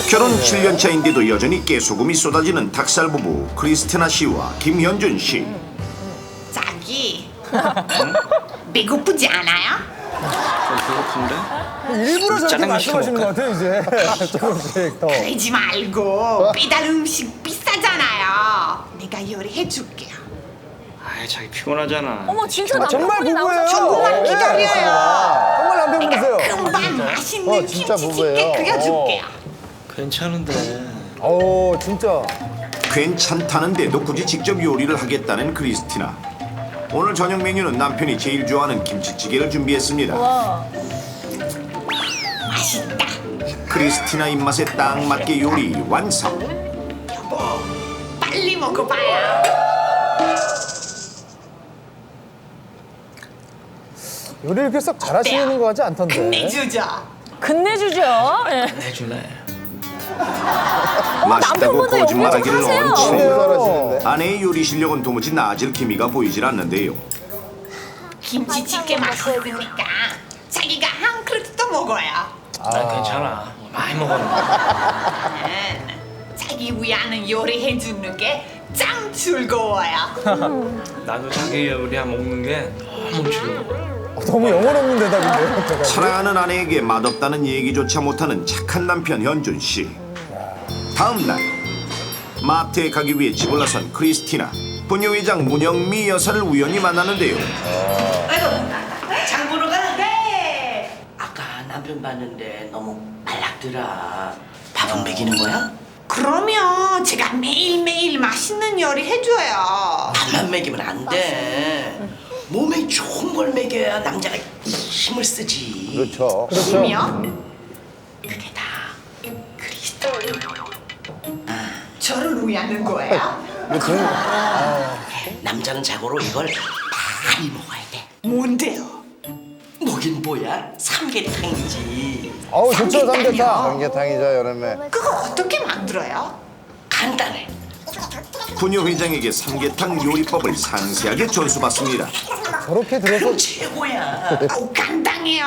결혼 7년 차인데도 여전히 깨소금이 쏟아지는 닭살 부부 크리스티나 씨와 김현준 씨. 자기 배고프지 않아요? 좀 배고픈데? 일부러 저렇게 짜장면 말씀하시는 것 같아요 이제. 조금씩 더. 그러지 말고 배달 음식 비싸잖아요. 내가 요리해 줄게요. 아이 자기 피곤하잖아. 어머 진짜 정말 남편분이 부부예요. 나오셨어. 조금만 기다려요. 정말 남편분이세요. 금방 맛있는 진짜 김치찌개 부부예요. 끓여줄게요. 괜찮은데. 진짜. 괜찮다는데도 굳이 직접 요리를 하겠다는 크리스티나. 오늘 저녁 메뉴는 남편이 제일 좋아하는 김치찌개를 준비했습니다. 맛있다. 크리스티나 입맛에 딱 맞게 요리 완성. 여보, 빨리 먹어봐요. 요리 이렇게 썩 잘하시는 것 같지 않던데. 끝내주죠. 끝내주죠. 예. 해줄래? 맛있다고 남편분도 거짓말하기를 요리 좀 얹힌 하세요. 잘하시는데. 아내의 요리 실력은 도무지 나아질 기미가 보이질 않는데요. 김치찌개 맛있으니까 자기가 한 그릇 더 먹어요. 난 괜찮아. 많이 먹었는데. 자기 위하는 요리해 주는 게 짱 즐거워요. 나도 자기 요리 먹는 게 너무 즐거워. 너무 영혼 없는 대답인데요. 제가. 사랑하는 아내에게 맛없다는 얘기조차 못하는 착한 남편 현준 씨. 다음 날 마트에 가기 위해 집을 나선 크리스티나. 부녀회장 문영미 여사를 우연히 만나는데요. 장 보러 가? 네. 아까 남편 봤는데 너무 말랐더라. 밥은 먹이는 거야? 그러면 제가 매일매일 맛있는 요리 해줘요. 밥만 먹이면 안 돼. 몸에 좋은 걸 먹여야 남자가 힘을 쓰지. 그렇죠. 힘이요? 그게 다 그리스도. 저를 위하는 거예요? 남자는 자고로 이걸 많이 먹어야 돼. 뭔데요? 뭐긴 뭐야? 삼계탕이지. 좋죠 삼계탕. 삼계탕이죠 여름에. 그거 어떻게 만들어요? 간단해. 부녀회장에게 삼계탕 요리법을 상세하게 전수받습니다. 저렇게 들어서 그럼 최고야. 간단해요.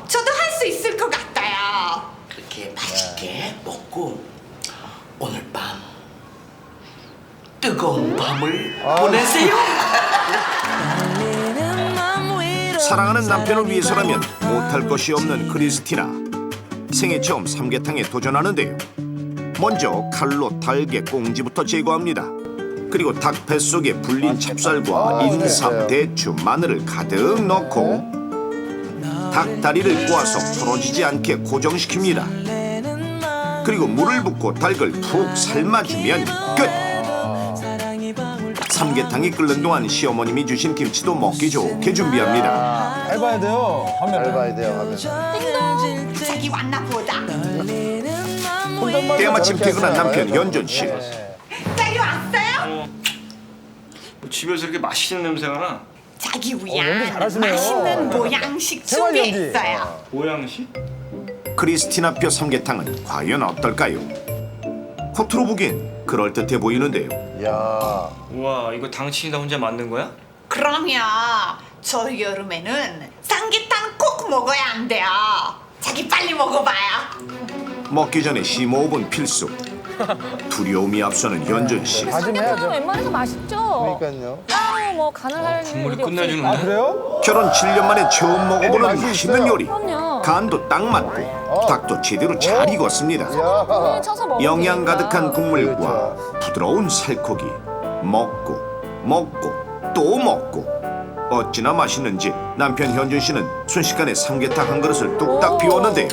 저도 할 수 있을 것 같아요. 그렇게 맛있게 먹고 오늘 밤 뜨거운 밤을 보내세요. 사랑하는 남편을 위해서라면 못할 것이 없는 크리스티나. 생애 처음 삼계탕에 도전하는데요. 먼저 칼로 달게 꽁지부터 제거합니다. 그리고 닭 뱃속에 불린 찹쌀과 인삼, 그랬어요. 대추, 마늘을 가득 넣고 닭 다리를 꼬아서 풀어지지 않게 고정시킵니다. 그리고 물을 붓고 닭을 푹 삶아주면 끝! 삼계탕이 끓는 동안 시어머님이 주신 김치도 먹기 좋게 준비합니다. 잘 봐야 돼요. 화면. 잘 봐야 돼요 하면. 자기 왔나 보다. 때마침 퇴근한 남편 현준 씨. 자기 왔어요? 집에서 이렇게 맛있는 냄새가 나. 자기 연기 위한 잘하시네요. 맛있는 보양식 생활 연기. 준비했어요. 보양식? 크리스티나표 삼계탕은 과연 어떨까요? 겉으로 보기엔 그럴듯해 보이는데요. 야. 우와 이거 당신이 다 혼자 만든 거야? 그럼요. 저 여름에는 삼계탕 꼭 먹어야 안 돼요. 자기 빨리 먹어봐요. 먹기 전에 심호흡은 필수. 두려움이 앞서는 현준 씨. 삼계탕은 웬만해서 맛있죠. 그러니까요. 따로 뭐 간을 할 국물이 일이 끝내주는데? 없으니까. 그래요? 결혼 7년 만에 처음 먹어보는 맛이 맛있는 있어요. 요리. 그럼요. 간도 딱 맞고 닭도 제대로 잘 익었습니다. 국물 쳐서 먹으면 영양 되니까. 가득한 국물과 부드러운 살코기. 먹고 또 먹고. 어찌나 맛있는지 남편 현준 씨는 순식간에 삼계탕 한 그릇을 뚝딱 비웠는데요.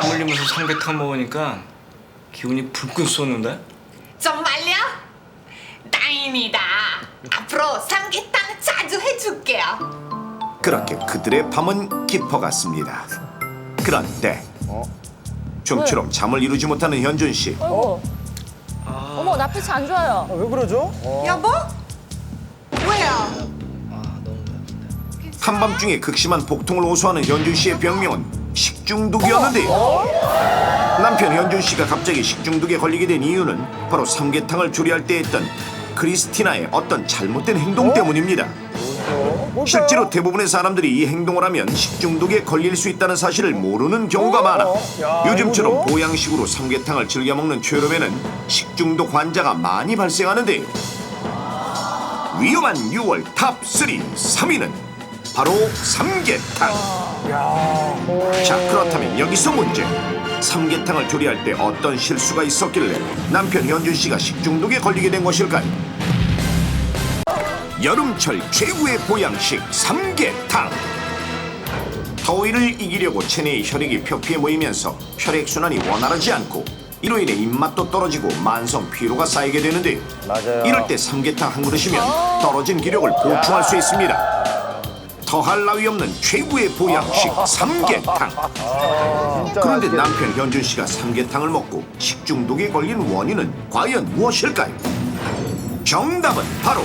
땀 흘리면서 삼계탕 먹으니까 기운이 불끈 솟는데? 정말요? 다행이다. 앞으로 삼계탕 자주 해줄게요. 그렇게 그들의 밤은 깊어갔습니다. 그런데 좀처럼 잠을 이루지 못하는 현준 씨. 어머 낯빛이 안 좋아요. 왜 그러죠? 여보? 왜요? 한밤중에 극심한 복통을 호소하는 현준 씨의 병명은 식중독이었는데요. 남편 현준 씨가 갑자기 식중독에 걸리게 된 이유는 바로 삼계탕을 조리할 때 했던 크리스티나의 어떤 잘못된 행동 때문입니다. 뭘까요? 실제로 대부분의 사람들이 이 행동을 하면 식중독에 걸릴 수 있다는 사실을 모르는 경우가 많아 야, 요즘처럼 이거죠? 보양식으로 삼계탕을 즐겨 먹는 최여름에는 식중독 환자가 많이 발생하는데 위험한 6월 탑3 3위는 바로 삼계탕. 자, 그렇다면 여기서 문제. 삼계탕을 조리할 때 어떤 실수가 있었길래 남편 현준 씨가 식중독에 걸리게 된 것일까요? 여름철 최고의 보양식 삼계탕. 더위를 이기려고 체내의 혈액이 표피해 모이면서 혈액순환이 원활하지 않고 이로 인해 입맛도 떨어지고 만성 피로가 쌓이게 되는데 맞아요. 이럴 때 삼계탕 한 그릇이면 떨어진 기력을 보충할 수 있습니다. 더할 나위 없는 최고의 보양식 삼계탕. 진짜 그런데 맛있게. 남편 현준 씨가 삼계탕을 먹고 식중독에 걸린 원인은 과연 무엇일까요? 정답은 바로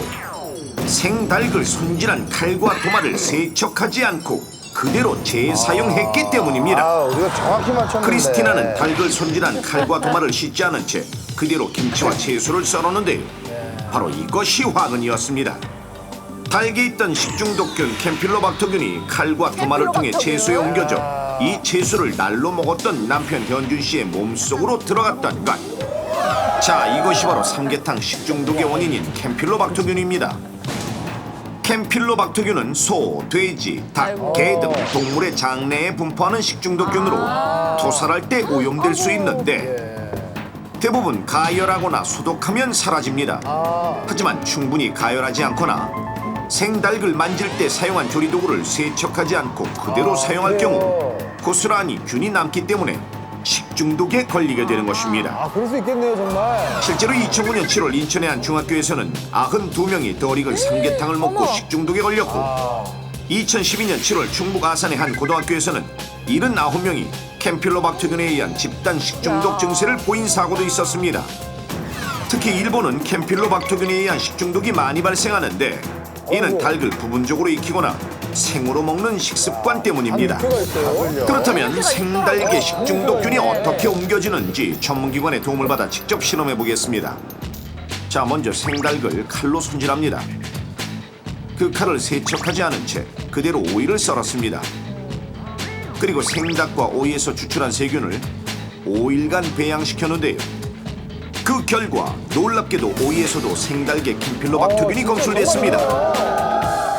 생달글 손질한 칼과 도마를 세척하지 않고 그대로 재사용했기 때문입니다. 아, 우리가 정확히 맞췄는데. 크리스티나는 달글 손질한 칼과 도마를 씻지 않은 채 그대로 김치와 채소를 썰었는데 바로 이것이 화근이었습니다. 닭에 있던 식중독균 캠필로박터균이 칼과 도마를 통해 채소에 옮겨져 이 채소를 날로 먹었던 남편 현준 씨의 몸속으로 들어갔던 것. 자, 이것이 바로 삼계탕 식중독의 원인인 캠필로박터균입니다. 캠필로박터균은 소, 돼지, 닭, 개 등 동물의 장내에 분포하는 식중독균으로 토살할 때 오염될 수 있는데 대부분 가열하거나 소독하면 사라집니다. 하지만 충분히 가열하지 않거나 생닭을 만질 때 사용한 조리도구를 세척하지 않고 그대로 사용할 경우 고스란히 균이 남기 때문에 식중독에 걸리게 되는 것입니다. 아, 그럴 수 있겠네요, 정말. 실제로 2009년 7월 인천의 한 중학교에서는 92명이 더 익은 삼계탕을 먹고 식중독에 걸렸고 2012년 7월 충북 아산의 한 고등학교에서는 79명이 캠필로박터균에 의한 집단 식중독 증세를 보인 사고도 있었습니다. 특히 일본은 캠필로박터균에 의한 식중독이 많이 발생하는데 이는 닭을 부분적으로 익히거나 생으로 먹는 식습관 때문입니다. 한계가 있어요. 그렇다면 생달개 식중독균이 어떻게 옮겨지는지 전문기관의 도움을 받아 직접 실험해 보겠습니다. 자, 먼저 생닭을 칼로 손질합니다. 그 칼을 세척하지 않은 채 그대로 오이를 썰었습니다. 그리고 생닭과 오이에서 추출한 세균을 5일간 배양시켰는데요. 그 결과 놀랍게도 오이에서도 생닭의 캠필로박터균이 검출됐습니다.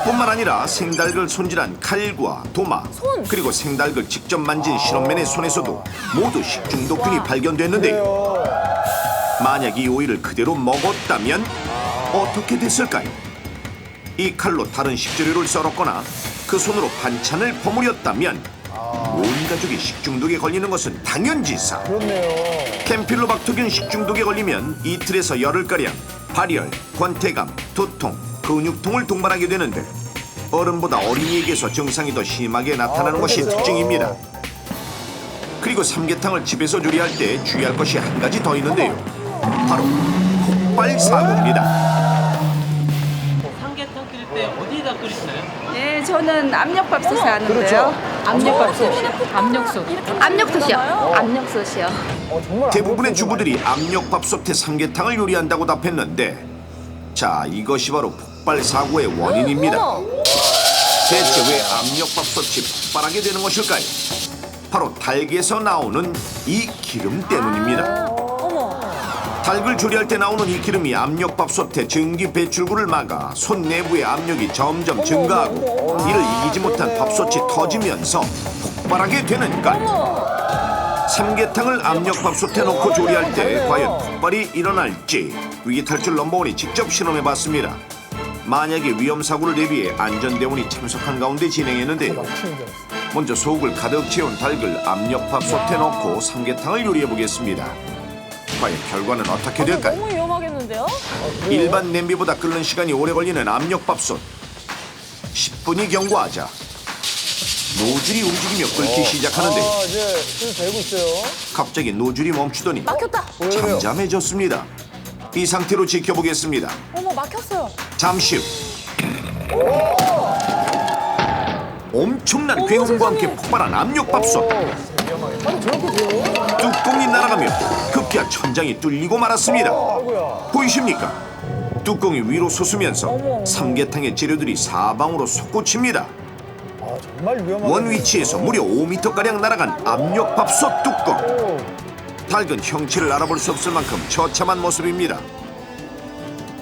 뿐만 아니라 생닭을 손질한 칼과 도마 그리고 생닭을 직접 만진 실험맨의 손에서도 모두 식중독균이 발견됐는데요. 만약 이 오이를 그대로 먹었다면 어떻게 됐을까요? 이 칼로 다른 식재료를 썰었거나 그 손으로 반찬을 버무렸다면 온 가족이 식중독에 걸리는 것은 당연지사. 그렇네요. 캠필로박터균 식중독에 걸리면 이틀에서 열흘가량 발열, 권태감, 두통, 근육통을 동반하게 되는데 어른보다 어린이에게서 증상이 더 심하게 나타나는 것이 그렇겠죠. 특징입니다. 그리고 삼계탕을 집에서 조리할 때 주의할 것이 한 가지 더 있는데요. 바로 폭발 사고입니다. 삼계탕 끓일 때 어디에다 끓이시나요? 네, 저는 압력밥솥에 하는데요. 그렇죠. 압력솥. 압력솥. 압력솥이요. 압력솥이요. 정말 대부분의 주부들이 압력밥솥에 삼계탕을 요리한다고 답했는데 자, 이것이 바로 폭발 사고의 원인입니다. 대체 왜 압력밥솥이 폭발하게 되는 것일까요? 바로 닭에서 나오는 이 기름 때문입니다. 닭을 조리할 때 나오는 이 기름이 압력밥솥의 전기 배출구를 막아 솥 내부의 압력이 점점 증가하고 이를 이기지 못한 밥솥이 터지면서 폭발하게 되는 것. 삼계탕을 압력밥솥에 넣고 조리할 때 과연 폭발이 일어날지 위기탈출 넘버원이 직접 실험해봤습니다. 만약에 위험사고를 대비해 안전대원이 참석한 가운데 진행했는데요. 먼저 속을 가득 채운 닭을 압력밥솥에 넣고 삼계탕을 요리해보겠습니다. 과연 결과는 어떻게 될까요? 너무 위험하겠는데요? 일반 냄비보다 끓는 시간이 오래 걸리는 압력밥솥 10분이 경과하자 노즐이 움직이며 끓기 시작하는데 아, 이제 술 되고 있어요. 갑자기 노즐이 멈추더니 막혔다. 잠잠해졌습니다. 이 상태로 지켜보겠습니다. 어머, 막혔어요. 잠시 후 엄청난 괴음과 함께 폭발한 압력밥솥. 아니, 저렇게 돼요? 뚜껑이 날아가며 급기야 천장이 뚫리고 말았습니다. 보이십니까? 뚜껑이 위로 솟으면서 삼계탕의 재료들이 사방으로 솟구칩니다. 아, 정말 위험하다. 원 위치에서 무려 5m가량 날아간 압력밥솥 뚜껑. 닭은 형체를 알아볼 수 없을 만큼 처참한 모습입니다.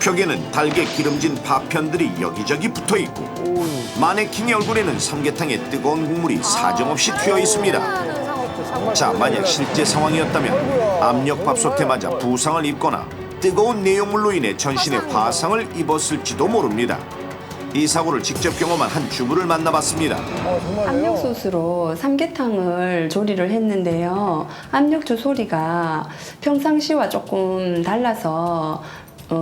벽에는 닭의 기름진 파편들이 여기저기 붙어있고 마네킹의 얼굴에는 삼계탕의 뜨거운 국물이 사정없이 튀어 있습니다. 자, 만약 실제 상황이었다면 압력밥솥에 맞아 부상을 입거나 뜨거운 내용물로 인해 전신에 화상을 입었을지도 모릅니다. 이 사고를 직접 경험한 한 주부를 만나봤습니다. 압력솥으로 삼계탕을 조리를 했는데요. 압력조 소리가 평상시와 조금 달라서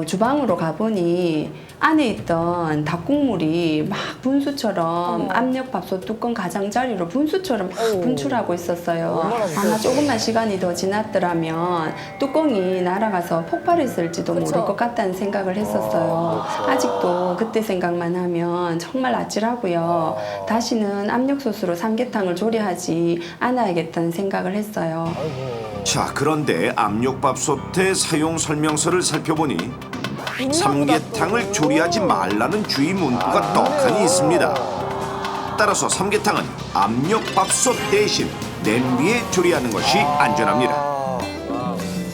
주방으로 가보니 안에 있던 닭국물이 막 분수처럼 압력밥솥 뚜껑 가장자리로 분수처럼 막 분출하고 있었어요. 아마 조금만 시간이 더 지났더라면 뚜껑이 날아가서 폭발했을지도 모를 것 같다는 생각을 했었어요. 아직도 그때 생각만 하면 정말 아찔하고요. 다시는 압력솥으로 삼계탕을 조리하지 않아야겠다는 생각을 했어요. 자, 그런데 압력밥솥의 사용 설명서를 살펴보니 삼계탕을 조리하지 말라는 주의 문구가 떡하니 있습니다. 따라서 삼계탕은 압력밥솥 대신 냄비에 조리하는 것이 안전합니다.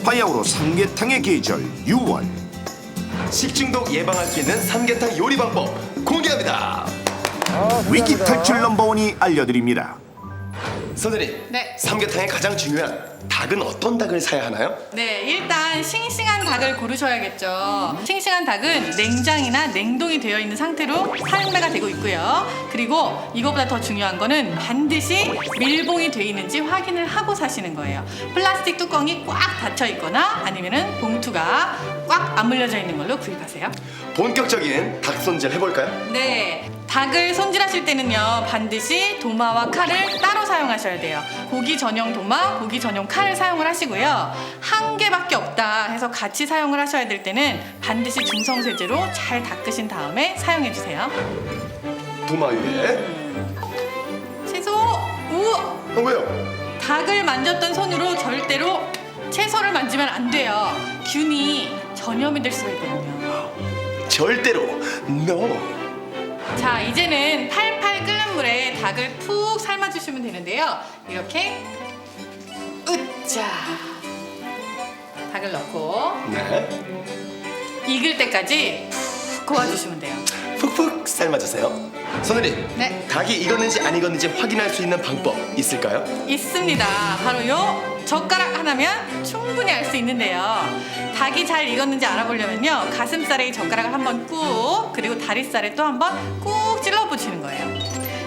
바야흐로 삼계탕의 계절 6월. 식중독 예방할 수 있는 삼계탕 요리 방법 공개합니다. 위기 탈출 넘버원이 알려드립니다. 선생님, 네. 삼계탕에 가장 중요한 닭은 어떤 닭을 사야 하나요? 네, 일단 싱싱한 닭을 고르셔야겠죠. 싱싱한 닭은 냉장이나 냉동이 되어 있는 상태로 사용매가 되고 있고요. 그리고 이거보다 더 중요한 거는 반드시 밀봉이 되어 있는지 확인을 하고 사시는 거예요. 플라스틱 뚜껑이 꽉 닫혀 있거나 아니면은 봉투가 꽉 안 물려져 있는 걸로 구입하세요. 본격적인 닭 손질 해볼까요? 네, 닭을 손질하실 때는요 반드시 도마와 칼을 따로 사용하셔야 돼요. 고기 전용 도마, 고기 전용 칼을 사용을 하시고요. 한 개밖에 없다 해서 같이 사용을 하셔야 될 때는 반드시 중성세제로 잘 닦으신 다음에 사용해 주세요. 도마 위에. 채소! 우! 왜요? 닭을 만졌던 손으로 절대로 채소를 만지면 안 돼요. 균이 전염이 될 수가 있거든요. 절대로 NO. 자, 이제는 팔팔 끓는 물에 닭을 푹 삶아주시면 되는데요. 이렇게 으짜 닭을 넣고 네. 익을 때까지 푹 고아주시면 돼요. 푹푹 삶아주세요. 선생님, 네. 닭이 익었는지 안 익었는지 확인할 수 있는 방법 있을까요? 있습니다. 바로 요 젓가락 하나면 충분히 알 수 있는데요. 닭이 잘 익었는지 알아보려면요. 가슴살에 이 젓가락을 한번 꾹, 그리고 다리살에 또 한번 꾹 찔러보시는 거예요.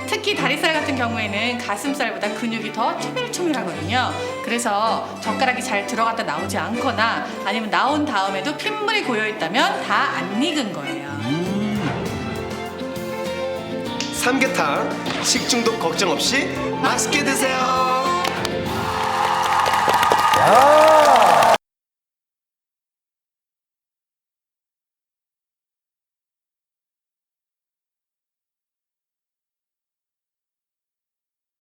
특히 다리살 같은 경우에는 가슴살보다 근육이 더 초밀초밀하거든요. 그래서 젓가락이 잘 들어갔다 나오지 않거나 아니면 나온 다음에도 핏물이 고여있다면 다 안 익은 거예요. 삼계탕 식중독 걱정 없이 맛있게 드세요.